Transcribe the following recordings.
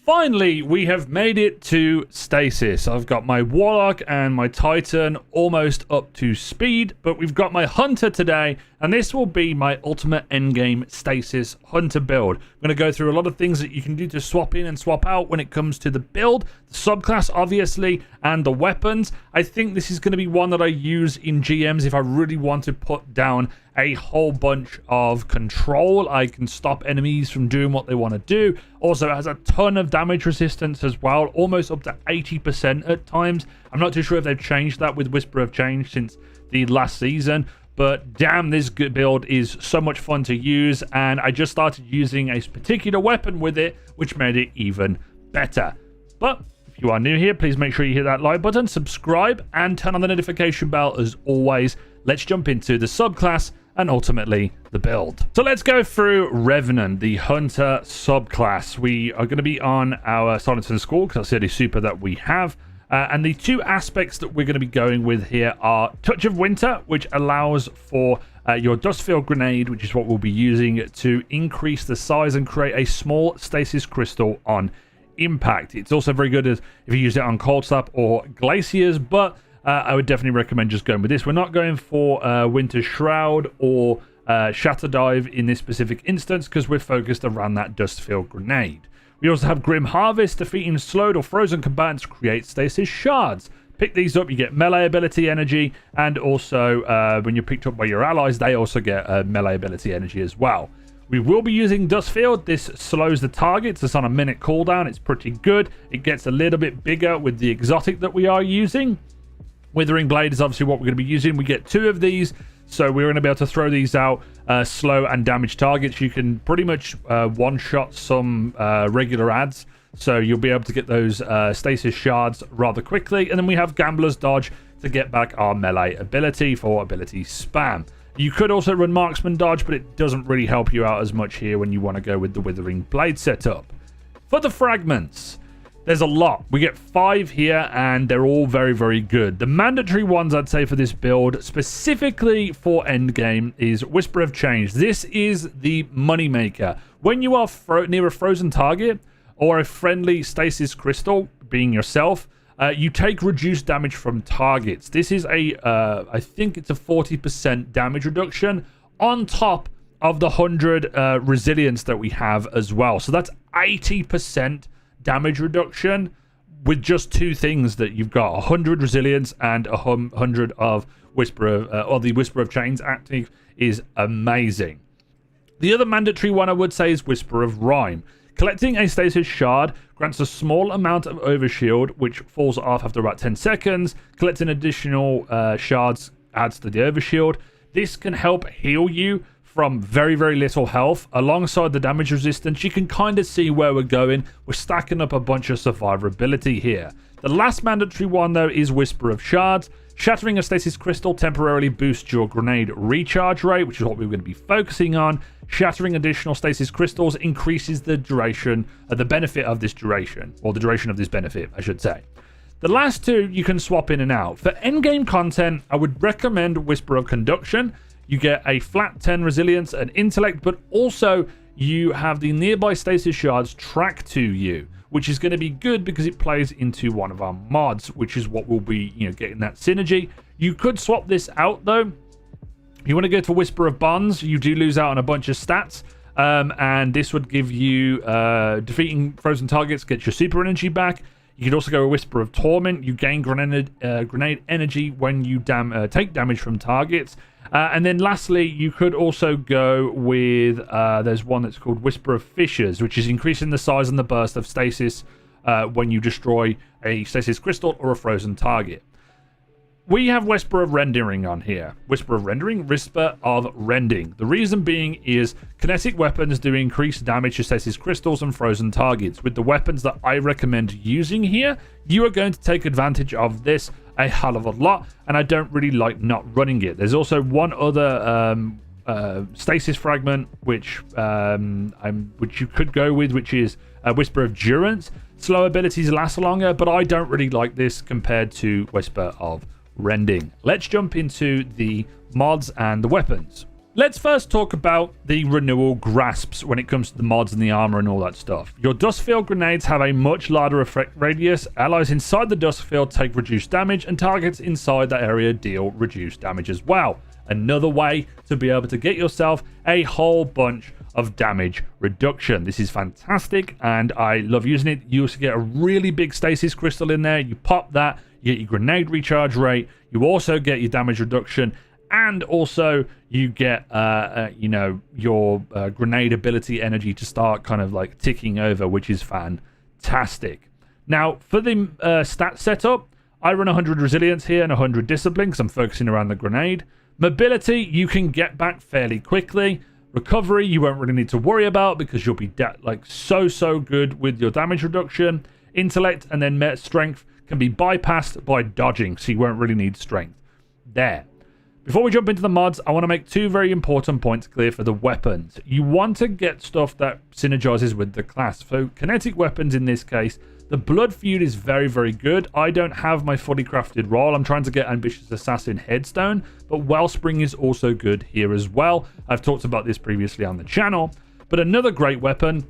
Finally, we have made it to Stasis. I've got my Warlock and my Titan almost up to speed, but we've got my Hunter today, and this will be my ultimate endgame Stasis Hunter build. I'm going to go through a lot of things that you can do to swap in and swap out when it comes to the build, the subclass obviously, and the weapons. I think this is going to be one that I use in GMs if I really want to put down a whole bunch of control. I can stop enemies from doing what they want to do. Also, it has a ton of damage resistance as well, almost up to 80% at times. I'm not too sure if they've changed that with Whisper of Change since the last season, but damn, this good build is so much fun to use, and I just started using a particular weapon with it, which made it even better. But if you are new here, please make sure you hit that like button, subscribe, and turn on the notification bell as always. Let's jump into the subclass and ultimately the build. So let's go through Revenant, the Hunter subclass. We are going to be on our Silencer School because that's the only super that we have. And the two aspects that we're going to be going with here are Touch of Winter, which allows for your Dustfield Grenade, which is what we'll be using to increase the size and create a small stasis crystal on impact. It's also very good if you use it on Cold Snap or Glaciers, but I would definitely recommend just going with this. We're not going for Winter Shroud or Shatter Dive in this specific instance because we're focused around that Dustfield Grenade. We also have Grim Harvest. Defeating slowed or frozen combatants create stasis shards. Pick these up, you get melee ability energy, and also when you're picked up by your allies, they also get melee ability energy as well. We will be using Dustfield. This slows the targets. It's on a minute cooldown. It's pretty good. It gets a little bit bigger with the exotic that we are using. Withering Blade is obviously what we're going to be using. We get 2 of these, so we're going to be able to throw these out, slow and damage targets. You can pretty much one-shot some regular adds, so you'll be able to get those stasis shards rather quickly. And then we have Gambler's Dodge to get back our melee ability for ability spam. You could also run Marksman Dodge, but it doesn't really help you out as much here when you want to go with the Withering Blade setup. For the fragments, there's a lot. We get 5 here, and they're all very, very good. The mandatory ones, I'd say, for this build, specifically for Endgame, is Whisper of Change. This is the moneymaker. When you are near a frozen target or a friendly stasis crystal, being yourself, you take reduced damage from targets. This is I think it's a 40% damage reduction on top of the 100 resilience that we have as well. So that's 80% damage reduction with just 2 things that you've got: 100 resilience and 100 of Whisper of or the Whisper of Chains active is amazing. The other mandatory one I would say is Whisper of Rhyme. Collecting a stasis shard grants a small amount of overshield, which falls off after about 10 seconds. Collecting additional shards adds to the overshield. This can help heal you from very, very little health. Alongside the damage resistance, you can kind of see where we're going. We're stacking up a bunch of survivability here. The last mandatory one, though, is Whisper of Shards. Shattering a stasis crystal temporarily boosts your grenade recharge rate, which is what we're going to be focusing on. Shattering additional stasis crystals increases the duration, the benefit of this duration, or the duration of this benefit, I should say. The last 2 you can swap in and out. For endgame content, I would recommend Whisper of Conduction. You get a flat 10 resilience and intellect, but also you have the nearby stasis shards track to you, which is going to be good because it plays into one of our mods, which is what we'll be, getting that synergy. You could swap this out though. If you want to go for Whisper of Bonds, you do lose out on a bunch of stats, and this would give you defeating frozen targets, gets your super energy back. You could also go with Whisper of Torment. You gain grenade energy when you take damage from targets. And then lastly, you could also go with, there's one that's called Whisper of Fissures, which is increasing the size and the burst of stasis when you destroy a stasis crystal or a frozen target. We have Whisper of Rending on here. Whisper of Rending, Whisper of Rending. The reason being is kinetic weapons do increase damage to stasis crystals and frozen targets. With the weapons that I recommend using here, you are going to take advantage of this a hell of a lot, and I don't really like not running it. There's also one other stasis fragment which you could go with, which is Whisper of Durance. Slow abilities last longer, but I don't really like this compared to Whisper of Rending. Let's jump into the mods and the weapons. Let's first talk about the renewal grasps when it comes to the mods and the armor and all that stuff. Your dust field grenades have a much larger effect radius. Allies inside the dust field take reduced damage, and targets inside that area deal reduced damage as well. Another way to be able to get yourself a whole bunch of damage reduction. This is fantastic, and I love using it. You also get a really big stasis crystal in there. You pop that, you get your grenade recharge rate. You also get your damage reduction, and also you get your grenade ability energy to start kind of like ticking over, which is fantastic. Now for the stat setup, I run 100 resilience here and 100 discipline because I'm focusing around the grenade. Mobility, you can get back fairly quickly. Recovery, you won't really need to worry about because you'll be so good with your damage reduction. Intellect and then strength can be bypassed by dodging, so you won't really need strength there. Before we jump into the mods, I want to make two very important points clear for the weapons. You want to get stuff that synergizes with the class. So kinetic weapons in this case, the Blood Feud is very, very good. I don't have my fully crafted roll. I'm trying to get Ambitious Assassin Headstone, but Wellspring is also good here as well. I've talked about this previously on the channel. But another great weapon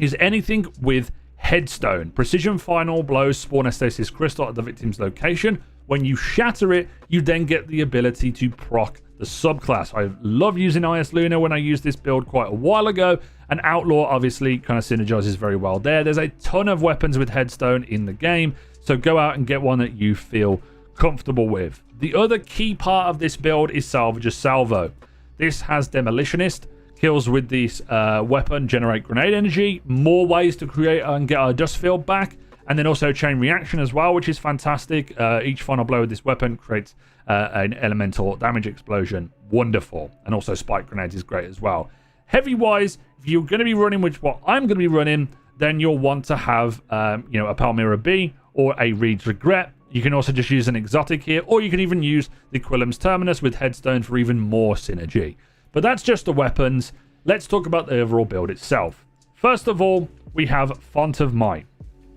is anything with Headstone. Precision final blows spawn a stasis crystal at the victim's location. When you shatter it, you then get the ability to proc the subclass. I love using IS Luna when I used this build quite a while ago, and Outlaw obviously kind of synergizes very well there. There's a ton of weapons with Headstone in the game, so go out and get one that you feel comfortable with. The other key part of this build is Salvage a Salvo. This has Demolitionist. Kills with this weapon generate grenade energy, more ways to create and get our dust field back, and then also chain reaction as well, which is fantastic. Each final blow with this weapon creates an elemental damage explosion. Wonderful. And also spike grenades is great as well. Heavy wise, if you're going to be running, which what I'm going to be running, then you'll want to have a Palmyra B or a Reed's Regret. You can also just use an exotic here, or you can even use the Quillam's Terminus with Headstone for even more synergy. But that's just the weapons. Let's talk about the overall build itself. First of all, we have Font of Might.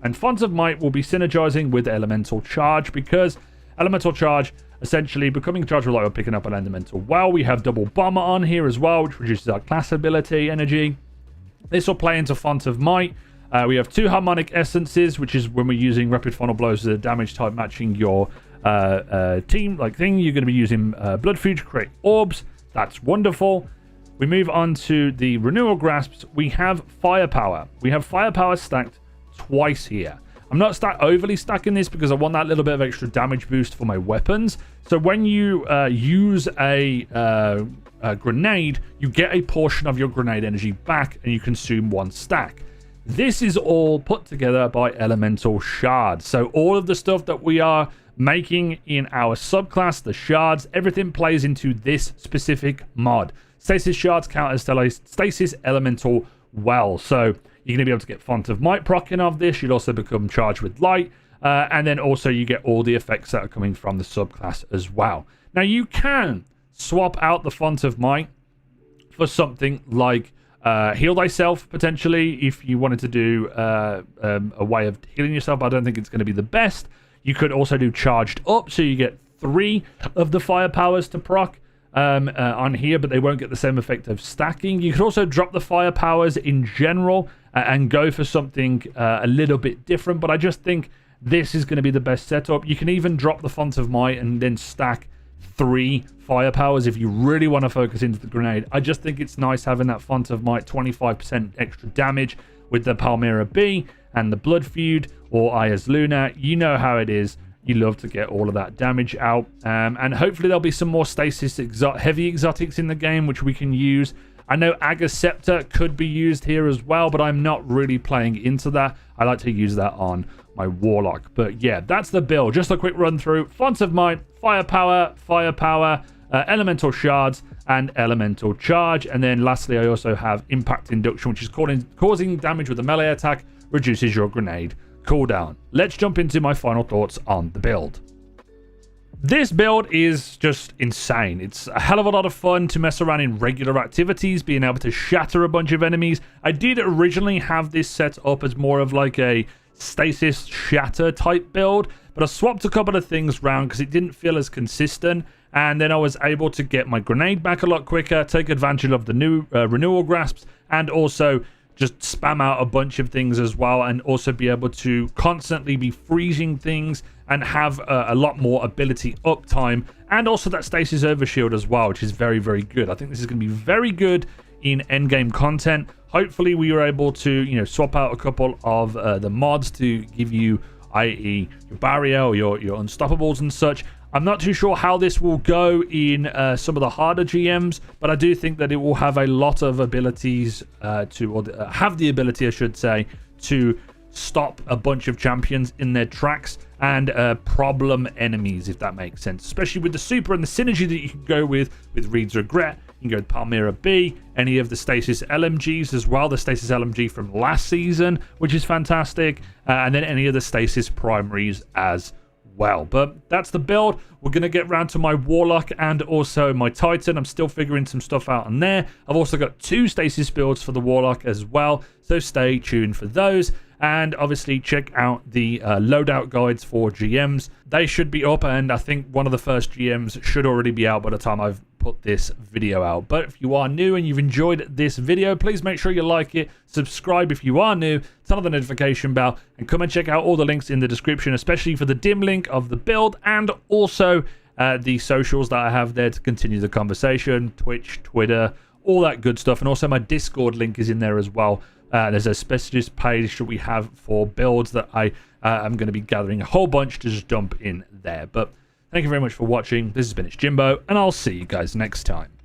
And Font of Might will be synergizing with Elemental Charge, because Elemental Charge, essentially becoming charged with light or picking up an elemental well. We have Double Bomber on here as well, which reduces our class ability energy. This will play into Font of Might. We have 2 Harmonic Essences, which is when we're using Rapid Final Blows as a damage type matching your team thing. You're going to be using Blood Feud to create orbs. That's wonderful. We move on to the Renewal Grasps. We have Firepower. We have Firepower stacked twice here. I'm not overly stacking this because I want that little bit of extra damage boost for my weapons. So when you use a grenade, you get a portion of your grenade energy back and you consume 1 stack. This is all put together by Elemental Shards. So all of the stuff that we are making in our subclass, the shards, everything plays into this specific mod. Stasis Shards count as Stasis Elemental Well. So you're going to be able to get Font of Might proccing of this. You'll also become charged with light. And then also you get all the effects that are coming from the subclass as well. Now you can swap out the Font of Might for something like Heal Thyself, potentially, if you wanted to do a way of healing yourself. I don't think it's going to be the best. You could also do Charged Up, so you get 3 of the fire powers to proc on here, but they won't get the same effect of stacking. You could also drop the fire powers in general and go for something a little bit different, but I just think this is going to be the best setup. You can even drop the Font of Might and then stack 3 fire powers if you really want to focus into the grenade. I just think it's nice having that Font of Might 25% extra damage with the Palmyra B and the Blood Feud or Ayers Luna. You know how it is. You love to get all of that damage out. And hopefully there'll be some more Stasis heavy exotics in the game which we can use. I know Agar Scepter could be used here as well, but I'm not really playing into that. I like to use that on my Warlock. But yeah, that's the build. Just a quick run through. Font of Might, Firepower, Elemental Shards, and Elemental Charge. And then lastly, I also have Impact Induction, which is causing damage with a melee attack, reduces your grenade cooldown. Let's jump into my final thoughts on the build. This build is just insane. It's a hell of a lot of fun to mess around in regular activities, being able to shatter a bunch of enemies. I did originally have this set up as more of like a Stasis Shatter type build, but I swapped a couple of things around because it didn't feel as consistent, and then I was able to get my grenade back a lot quicker, take advantage of the new renewal grasps, and also just spam out a bunch of things as well, and also be able to constantly be freezing things and have a lot more ability uptime, and also that stasis overshield as well, which is very, very good. I think this is going to be very good in endgame content. Hopefully we were able to, you know, swap out a couple of the mods to give you, i.e. your barrier or your unstoppables and such. I'm not too sure how this will go in some of the harder GMs, but I do think that it will have a lot of abilities have the ability, I should say, to stop a bunch of champions in their tracks and problem enemies, if that makes sense. Especially with the super and the synergy that you can go with Reed's Regret. You can go with Palmyra B, any of the Stasis LMGs as well, the Stasis LMG from last season, which is fantastic, and then any of the Stasis primaries as well. But that's the build. We're going to get round to my Warlock and also my Titan. I'm still figuring some stuff out on there. I've also got 2 Stasis builds for the Warlock as well, so stay tuned for those. And obviously check out the loadout guides for GMs. They should be up, and I think one of the first GMs should already be out by the time I've put this video out. But if you are new and you've enjoyed this video, please make sure you like it, subscribe if you are new, turn on the notification bell, and come and check out all the links in the description, especially for the dim link of the build, and also the socials that I have there to continue the conversation, Twitch, Twitter, all that good stuff. And also my Discord link is in there as well. There's a specialist page that we have for builds that I am going to be gathering a whole bunch to just dump in there. But thank you very much for watching. This has been It's Jimbo, and I'll see you guys next time.